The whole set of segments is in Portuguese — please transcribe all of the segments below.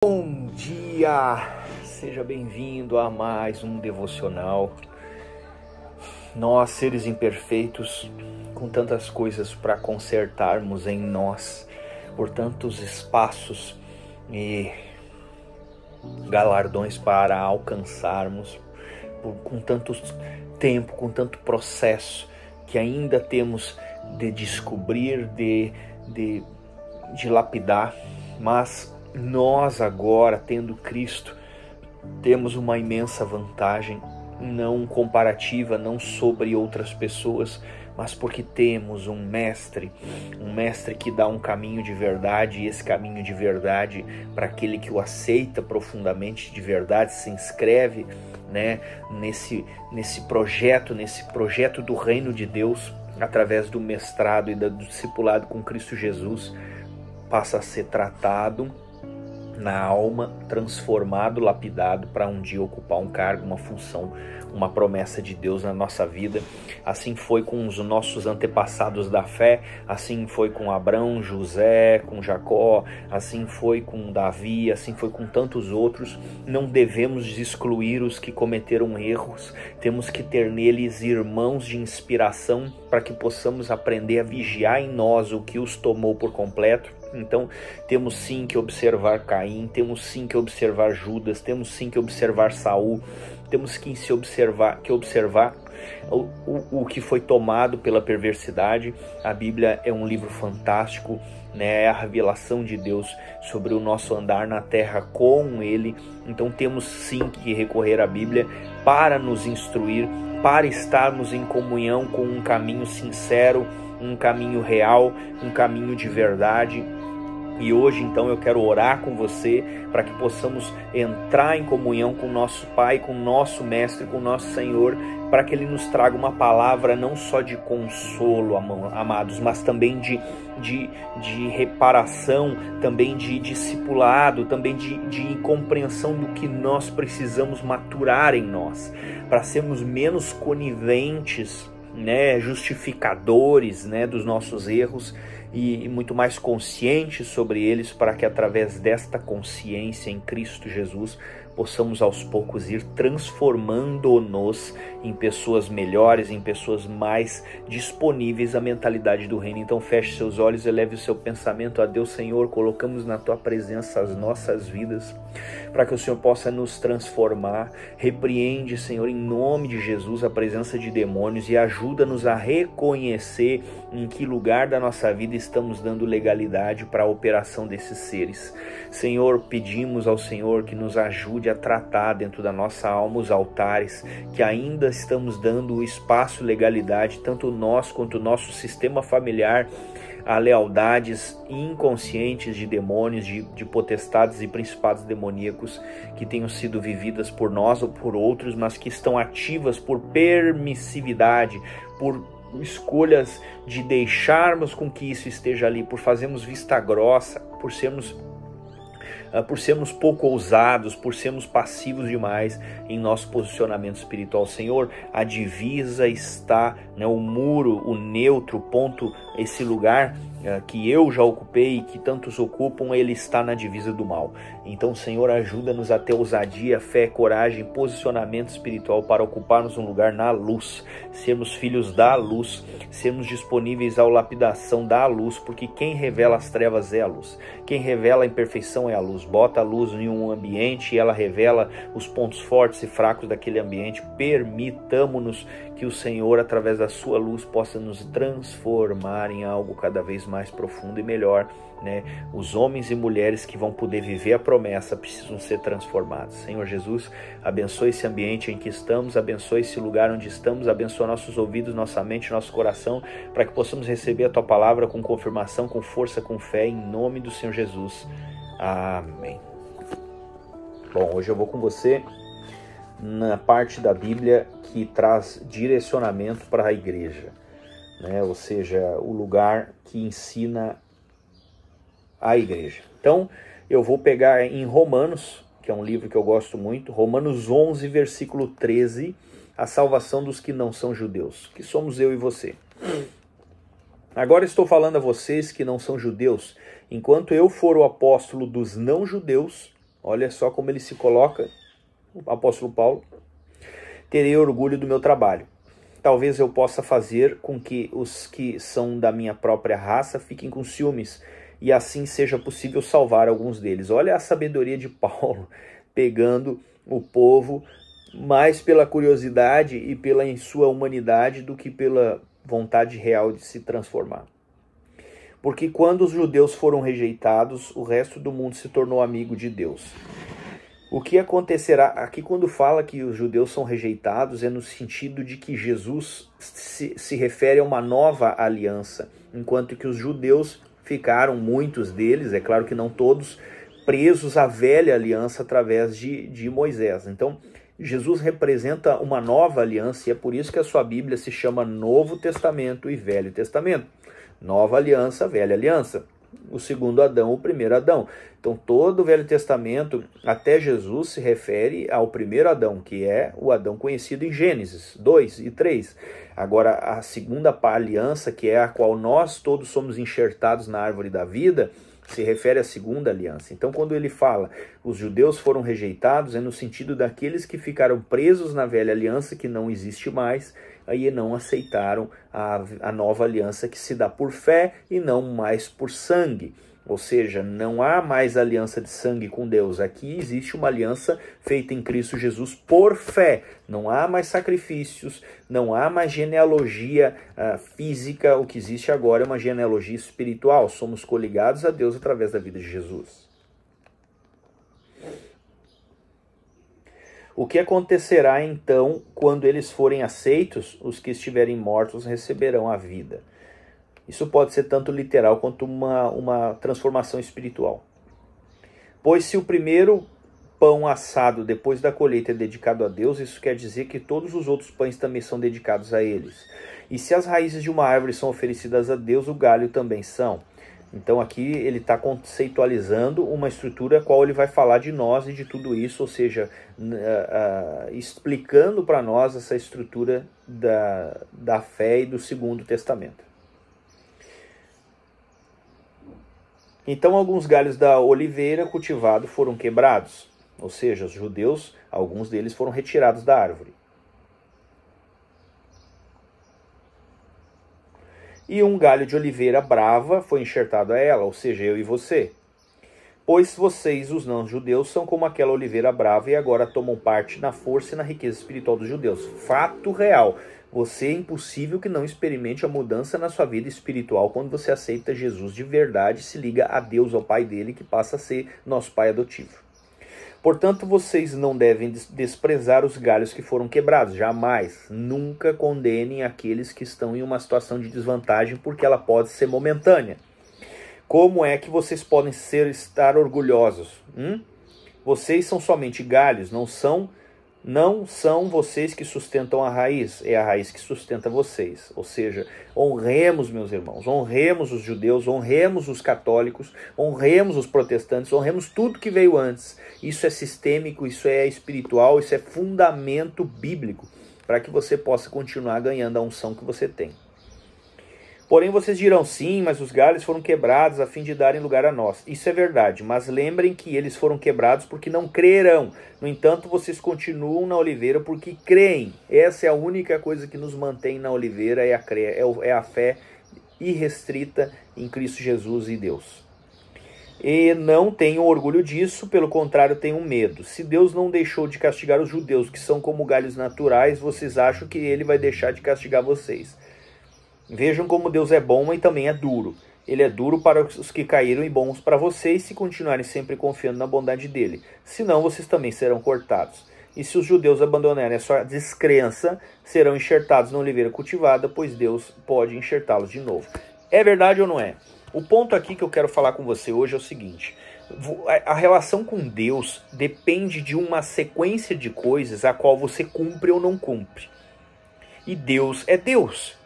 Bom dia! Seja bem-vindo a mais um devocional. Nós, seres imperfeitos, com tantas coisas para consertarmos em nós, por tantos espaços e galardões para alcançarmos, com tanto tempo, com tanto processo que ainda temos de descobrir, de lapidar, mas nós agora, tendo Cristo, temos uma imensa vantagem, não comparativa, não sobre outras pessoas, mas porque temos um mestre que dá um caminho de verdade, e esse caminho de verdade, para aquele que o aceita profundamente de verdade, se inscreve, nesse projeto do reino de Deus, através do mestrado e do discipulado com Cristo Jesus, passa a ser tratado na alma, transformado, lapidado, para um dia ocupar um cargo, uma função, uma promessa de Deus na nossa vida. Assim foi com os nossos antepassados da fé, assim foi com Abraão, José, com Jacó, assim foi com Davi, assim foi com tantos outros. Não devemos excluir os que cometeram erros, temos que ter neles irmãos de inspiração para que possamos aprender a vigiar em nós o que os tomou por completo. Então temos sim que observar Caim, temos sim que observar Judas, temos sim que observar Saul, temos que observar o que foi tomado pela perversidade. A Bíblia é um livro fantástico, é a revelação de Deus sobre o nosso andar na terra com Ele. Então temos sim que recorrer à Bíblia para nos instruir, para estarmos em comunhão com um caminho sincero, um caminho real, um caminho de verdade. E hoje então eu quero orar com você para que possamos entrar em comunhão com o nosso Pai, com o nosso Mestre, com o nosso Senhor, para que Ele nos traga uma palavra não só de consolo, amados, mas também de reparação, também de discipulado, também de compreensão do que nós precisamos maturar em nós, para sermos menos coniventes, justificadores, dos nossos erros, e muito mais conscientes sobre eles, para que através desta consciência em Cristo Jesus possamos aos poucos ir transformando-nos em pessoas melhores, em pessoas mais disponíveis à mentalidade do reino. Então feche seus olhos, eleve o seu pensamento a Deus. Senhor, colocamos na Tua presença as nossas vidas, para que o Senhor possa nos transformar. Repreende, Senhor, em nome de Jesus, a presença de demônios, e ajuda-nos a reconhecer em que lugar da nossa vida estamos dando legalidade para a operação desses seres. Senhor, pedimos ao Senhor que nos ajude a tratar dentro da nossa alma os altares que ainda estamos dando o espaço, legalidade, tanto nós quanto o nosso sistema familiar, a lealdades inconscientes de demônios, de potestades e principados demoníacos que tenham sido vividas por nós ou por outros, mas que estão ativas por permissividade, por escolhas de deixarmos com que isso esteja ali, por fazermos vista grossa, por sermos pouco ousados, por sermos passivos demais em nosso posicionamento espiritual. Senhor, a divisa está, o muro, o neutro, o ponto, esse lugar que eu já ocupei e que tantos ocupam, ele está na divisa do mal. Então, Senhor, ajuda-nos a ter ousadia, fé, coragem, posicionamento espiritual para ocuparmos um lugar na luz, sermos filhos da luz, sermos disponíveis à lapidação da luz, porque quem revela as trevas é a luz, quem revela a imperfeição é a luz. Bota a luz em um ambiente e ela revela os pontos fortes e fracos daquele ambiente. Permitamo-nos que o Senhor, através da sua luz, possa nos transformar em algo cada vez mais profundo e melhor. Os homens e mulheres que vão poder viver a promessa precisam ser transformados. Senhor Jesus, abençoe esse ambiente em que estamos, abençoe esse lugar onde estamos, abençoe nossos ouvidos, nossa mente, nosso coração, para que possamos receber a Tua palavra com confirmação, com força, com fé, em nome do Senhor Jesus. Amém. Bom, hoje eu vou com você na parte da Bíblia que traz direcionamento para a igreja, ou seja, o lugar que ensina a igreja. Então, eu vou pegar em Romanos, que é um livro que eu gosto muito, Romanos 11, versículo 13, a salvação dos que não são judeus, que somos eu e você. Agora estou falando a vocês que não são judeus, enquanto eu for o apóstolo dos não-judeus, Olha só como ele se coloca, o apóstolo Paulo. Terei orgulho do meu trabalho. Talvez eu possa fazer com que os que são da minha própria raça fiquem com ciúmes, e assim seja possível salvar alguns deles. Olha a sabedoria de Paulo, pegando o povo mais pela curiosidade e pela em sua humanidade do que pela vontade real de se transformar. Porque quando os judeus foram rejeitados, o resto do mundo se tornou amigo de Deus. O que acontecerá aqui quando fala que os judeus são rejeitados é no sentido de que Jesus se refere a uma nova aliança, enquanto que os judeus ficaram, muitos deles, é claro que não todos, presos à velha aliança através de Moisés. Então, Jesus representa uma nova aliança e é por isso que a sua Bíblia se chama Novo Testamento e Velho Testamento. Nova aliança, velha aliança. O segundo Adão, o primeiro Adão. Então todo o Velho Testamento até Jesus se refere ao primeiro Adão, que é o Adão conhecido em Gênesis 2 e 3. Agora a segunda aliança, que é a qual nós todos somos enxertados na árvore da vida, se refere à segunda aliança. Então quando ele fala os judeus foram rejeitados, é no sentido daqueles que ficaram presos na velha aliança, que não existe mais, aí não aceitaram a nova aliança que se dá por fé e não mais por sangue. Ou seja, não há mais aliança de sangue com Deus. Aqui existe uma aliança feita em Cristo Jesus por fé. Não há mais sacrifícios, não há mais genealogia física. O que existe agora é uma genealogia espiritual. Somos coligados a Deus através da vida de Jesus. O que acontecerá então quando eles forem aceitos? Os que estiverem mortos receberão a vida. Isso pode ser tanto literal quanto uma transformação espiritual. Pois se o primeiro pão assado depois da colheita é dedicado a Deus, isso quer dizer que todos os outros pães também são dedicados a eles. E se as raízes de uma árvore são oferecidas a Deus, o galho também são. Então aqui ele está conceitualizando uma estrutura a qual ele vai falar de nós e de tudo isso, ou seja, explicando para nós essa estrutura da fé e do Segundo Testamento. Então alguns galhos da oliveira cultivado foram quebrados, ou seja, os judeus, alguns deles foram retirados da árvore. E um galho de oliveira brava foi enxertado a ela, ou seja, eu e você. Pois vocês, os não-judeus, são como aquela oliveira brava e agora tomam parte na força e na riqueza espiritual dos judeus. Fato real. Você é impossível que não experimente a mudança na sua vida espiritual quando você aceita Jesus de verdade e se liga a Deus, ao Pai dele, que passa a ser nosso Pai adotivo. Portanto, vocês não devem desprezar os galhos que foram quebrados, jamais. Nunca condenem aqueles que estão em uma situação de desvantagem, porque ela pode ser momentânea. Como é que vocês podem estar orgulhosos? Vocês são somente galhos, não são vocês que sustentam a raiz, é a raiz que sustenta vocês. Ou seja, honremos, meus irmãos, honremos os judeus, honremos os católicos, honremos os protestantes, honremos tudo que veio antes. Isso é sistêmico, isso é espiritual, isso é fundamento bíblico para que você possa continuar ganhando a unção que você tem. Porém vocês dirão, sim, mas os galhos foram quebrados a fim de darem lugar a nós. Isso é verdade, mas lembrem que eles foram quebrados porque não crerão. No entanto, vocês continuam na oliveira porque creem. Essa é a única coisa que nos mantém na oliveira, é a fé irrestrita em Cristo Jesus e Deus. E não tenham orgulho disso, pelo contrário, tenham medo. Se Deus não deixou de castigar os judeus, que são como galhos naturais, vocês acham que ele vai deixar de castigar vocês. Vejam como Deus é bom e também é duro. Ele é duro para os que caíram e bons para vocês se continuarem sempre confiando na bondade dele. Senão vocês também serão cortados. E se os judeus abandonarem a sua descrença, serão enxertados na oliveira cultivada, pois Deus pode enxertá-los de novo. É verdade ou não é? O ponto aqui que eu quero falar com você hoje é o seguinte. A relação com Deus depende de uma sequência de coisas a qual você cumpre ou não cumpre. E Deus é Deus.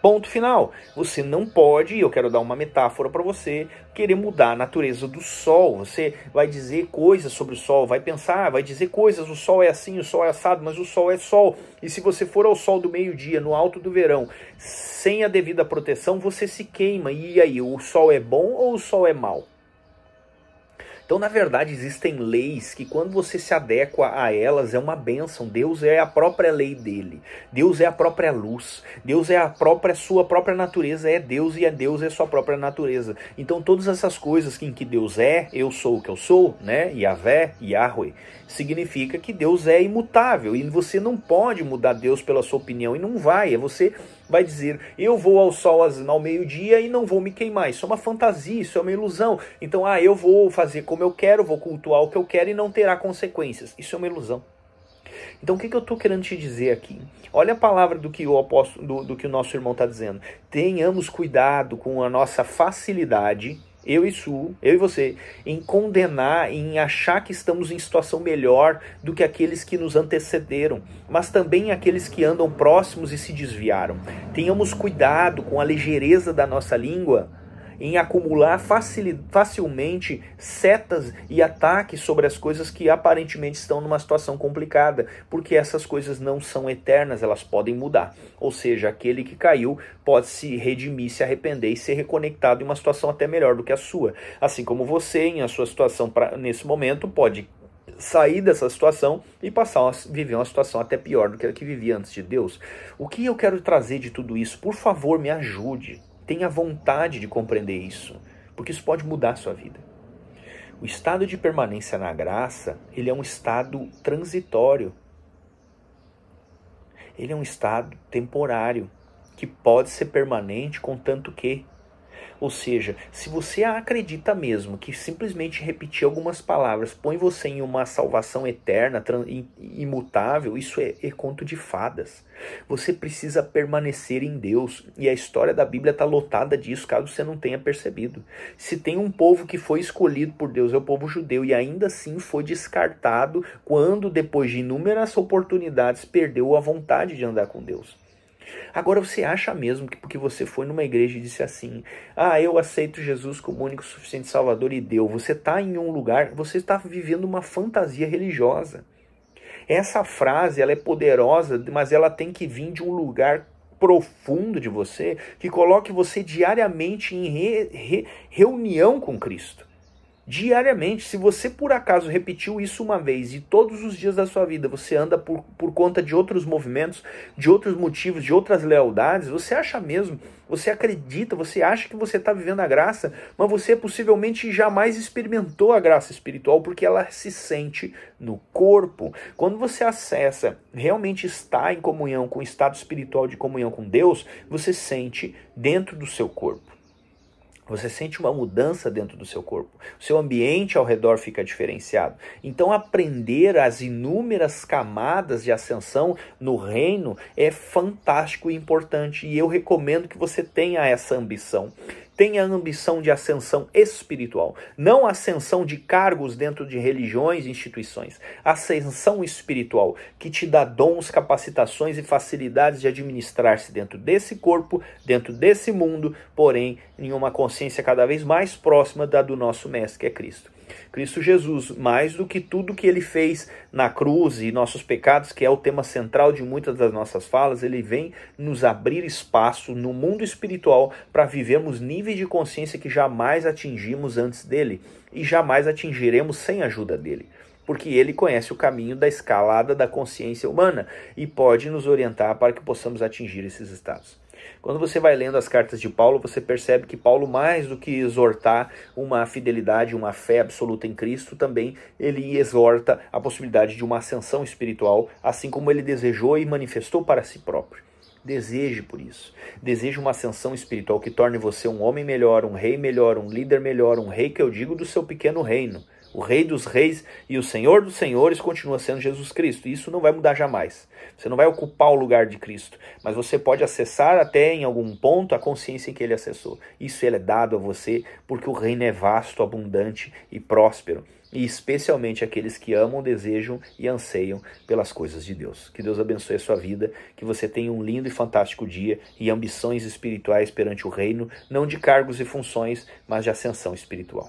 Ponto final. Você não pode, eu quero dar uma metáfora para você, querer mudar a natureza do sol. Você vai dizer coisas sobre o sol, vai pensar, vai dizer coisas, o sol é assim, o sol é assado, mas o sol é sol. E se você for ao sol do meio-dia, no alto do verão, sem a devida proteção, você se queima. E aí, o sol é bom ou o sol é mau? Então, na verdade, existem leis que quando você se adequa a elas é uma bênção. Deus é a própria lei dele. Deus é a própria luz. Deus é a sua própria natureza. É Deus e Deus é sua própria natureza. Então, todas essas coisas em que Deus é, eu sou o que eu sou, né? Yahvé, Yahweh, significa que Deus é imutável. E você não pode mudar Deus pela sua opinião. E não vai. Você vai dizer, eu vou ao sol ao meio-dia e não vou me queimar. Isso é uma fantasia, isso é uma ilusão. Então, eu vou fazer como eu quero, vou cultuar o que eu quero e não terá consequências. Isso é uma ilusão. Então, o que eu estou querendo te dizer aqui? Olha a palavra do que do que o nosso irmão está dizendo. Tenhamos cuidado com a nossa facilidade, eu e você, em condenar, em achar que estamos em situação melhor do que aqueles que nos antecederam, mas também aqueles que andam próximos e se desviaram. Tenhamos cuidado com a ligeireza da nossa língua, em acumular facilmente setas e ataques sobre as coisas que aparentemente estão numa situação complicada, porque essas coisas não são eternas, elas podem mudar. Ou seja, aquele que caiu pode se redimir, se arrepender e ser reconectado em uma situação até melhor do que a sua. Assim como você, em a sua situação nesse momento, pode sair dessa situação e passar a viver uma situação até pior do que a que vivia antes de Deus. O que eu quero trazer de tudo isso? Por favor, me ajude. Tenha vontade de compreender isso, porque isso pode mudar a sua vida. O estado de permanência na graça, ele é um estado transitório. Ele é um estado temporário, que pode ser permanente contanto que. Ou seja, se você acredita mesmo que simplesmente repetir algumas palavras põe você em uma salvação eterna, imutável, isso é conto de fadas. Você precisa permanecer em Deus. E a história da Bíblia está lotada disso, caso você não tenha percebido. Se tem um povo que foi escolhido por Deus, é o povo judeu, e ainda assim foi descartado quando, depois de inúmeras oportunidades, perdeu a vontade de andar com Deus. Agora, você acha mesmo que porque você foi numa igreja e disse assim, eu aceito Jesus como único, suficiente Salvador e deu, você está em um lugar, você está vivendo uma fantasia religiosa. Essa frase, ela é poderosa, mas ela tem que vir de um lugar profundo de você, que coloque você diariamente em reunião com Cristo. Diariamente, se você por acaso repetiu isso uma vez e todos os dias da sua vida você anda por conta de outros movimentos, de outros motivos, de outras lealdades, você acha mesmo, você acredita, você acha que você está vivendo a graça, mas você possivelmente jamais experimentou a graça espiritual porque ela se sente no corpo. Quando você acessa, realmente está em comunhão com o estado espiritual de comunhão com Deus, você sente dentro do seu corpo. Você sente uma mudança dentro do seu corpo. O seu ambiente ao redor fica diferenciado. Então, aprender as inúmeras camadas de ascensão no reino é fantástico e importante. E eu recomendo que você tenha essa ambição. Tenha a ambição de ascensão espiritual. Não ascensão de cargos dentro de religiões e instituições. Ascensão espiritual, que te dá dons, capacitações e facilidades de administrar-se dentro desse corpo, dentro desse mundo, porém, em uma consciência cada vez mais próxima da do nosso Mestre, que é Cristo. Cristo Jesus, mais do que tudo que ele fez na cruz e nossos pecados, que é o tema central de muitas das nossas falas, ele vem nos abrir espaço no mundo espiritual para vivermos níveis de consciência que jamais atingimos antes dele e jamais atingiremos sem a ajuda dele. Porque ele conhece o caminho da escalada da consciência humana e pode nos orientar para que possamos atingir esses estados. Quando você vai lendo as cartas de Paulo, você percebe que Paulo, mais do que exortar uma fidelidade, uma fé absoluta em Cristo, também ele exorta a possibilidade de uma ascensão espiritual, assim como ele desejou e manifestou para si próprio. Deseje por isso. Deseje uma ascensão espiritual que torne você um homem melhor, um rei melhor, um líder melhor, um rei que eu digo do seu pequeno reino. O Rei dos Reis e o Senhor dos Senhores continua sendo Jesus Cristo. E isso não vai mudar jamais. Você não vai ocupar o lugar de Cristo. Mas você pode acessar até em algum ponto a consciência em que ele acessou. Isso ele é dado a você porque o reino é vasto, abundante e próspero. E especialmente aqueles que amam, desejam e anseiam pelas coisas de Deus. Que Deus abençoe a sua vida, que você tenha um lindo e fantástico dia e ambições espirituais perante o reino, não de cargos e funções, mas de ascensão espiritual.